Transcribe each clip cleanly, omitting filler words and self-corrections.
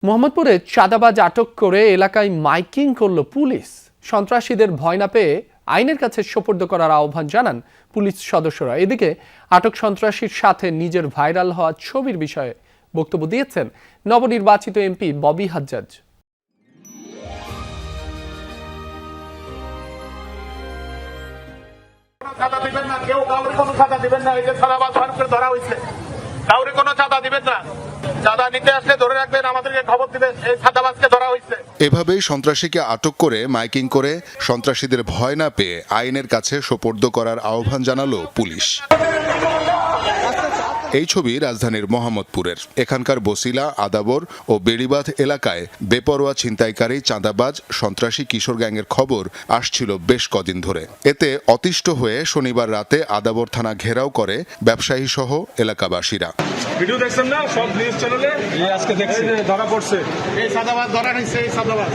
মোহাম্মদপুরে চাঁদাবাজ আটক করে এলাকায় মাইকিং করল পুলিশ। সন্ত্রাসীদের ভয় না পেয়ে আইনের কাছে সোপর্দ করার আহ্বান জানান পুলিশ সদস্যরা। এদিকে আটক সন্ত্রাসীর সাথে নিজের ভাইরাল হওয়া ছবির বিষয়ে বক্তব্য দিয়েছেন নবনির্বাচিত এমপি ববি হাজ্জাজ। এভাবেই সন্ত্রাসীকে আটক করে মাইকিং করে সন্ত্রাসীদের ভয় না পেয়ে আইনের কাছে সোপর্দ করার আহ্বান জানালো পুলিশ। এই ছবি রাজধানীর মোহাম্মদপুরের। এখানকার বসিলা, আদাবর ও বেড়িবাঁধ এলাকায় বেপরোয়া ছিনতাইকারী, চাঁদাবাজ, সন্ত্রাসী কিশোর গ্যাংয়ের খবর আসছিল বেশ কদিন ধরে। এতে অতিষ্ঠ হয়ে শনিবার রাতে আদাবর থানা ঘেরাও করে ব্যবসায়ী সহ এলাকাবাসীরা। ভিডিও দেখছেন না, সব নিউজ চ্যানেলে আজকে দেখছি ধরা পড়ছে, এই চাঁদাবাজ ধরা নিচ্ছে, এই চাঁদাবাজ।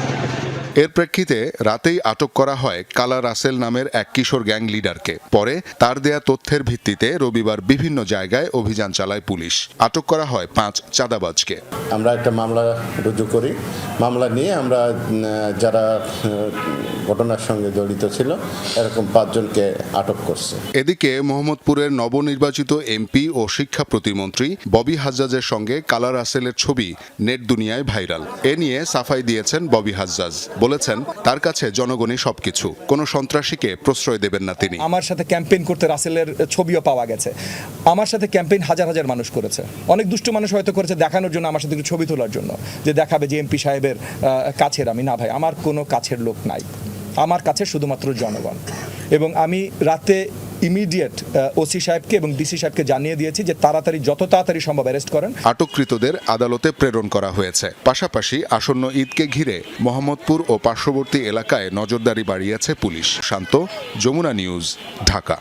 এর প্রেক্ষিতে রাতেই আটক করা হয় কালা রাসেল নামের এক কিশোর গ্যাং লিডারকে। পরে তার দেয়া তথ্যের ভিত্তিতে রবিবার বিভিন্ন জায়গায় অভিযান চালায় পুলিশ। আটক করা হয় 5 চাঁদাবাজকে। আমরা একটা মামলা রুজু করি। মামলা নিয়ে আমরা যারা ঘটনার সঙ্গে জড়িত ছিল এরকম 5 জনকে আটক করছে। এদিকে মোহাম্মদপুরের নবনির্বাচিত এমপি ও শিক্ষা প্রতিমন্ত্রী ববি হাজ্জাজের সঙ্গে কালা রাসেলের ছবি নেট দুনিয়ায় ভাইরাল। এ নিয়ে সাফাই দিয়েছেন ববি হাজ্জাজ। বলেছেন তার কাছে জনগণই সবকিছু, কোনো সন্ত্রাসীকে প্রশ্রয় দেবেন না তিনি। আমার সাথে ক্যাম্পেইন করতে রাসেলের ছবিও পাওয়া গেছে। আমার সাথে ক্যাম্পেইন হাজার হাজার মানুষ করেছে। অনেক দুষ্ট মানুষ হয়তো করেছে দেখানোর জন্য, আমার সাথে একটু ছবি তোলার জন্য, যে দেখাবে যে এমপি সাহেবের কাছের আমি। না ভাই, আমার কোনো কাছের লোক নাই, আমার কাছে শুধুমাত্র জনগণ। এবং আমি রাতে ইমিডিয়েট ওসি সাহেবকে এবং ডিসি সাহেবকে জানিয়ে দিয়েছি যে যত তাড়াতাড়ি সম্ভব অ্যারেস্ট করেন। আটককৃতদের আদালতে প্রেরণ করা হয়েছে। পাশাপাশি আসন্ন ঈদকে ঘিরে মোহাম্মদপুর ও পার্শ্ববর্তী এলাকায় নজরদারি বাড়িয়েছে পুলিশ। শান্ত, যমুনা নিউজ, ঢাকা।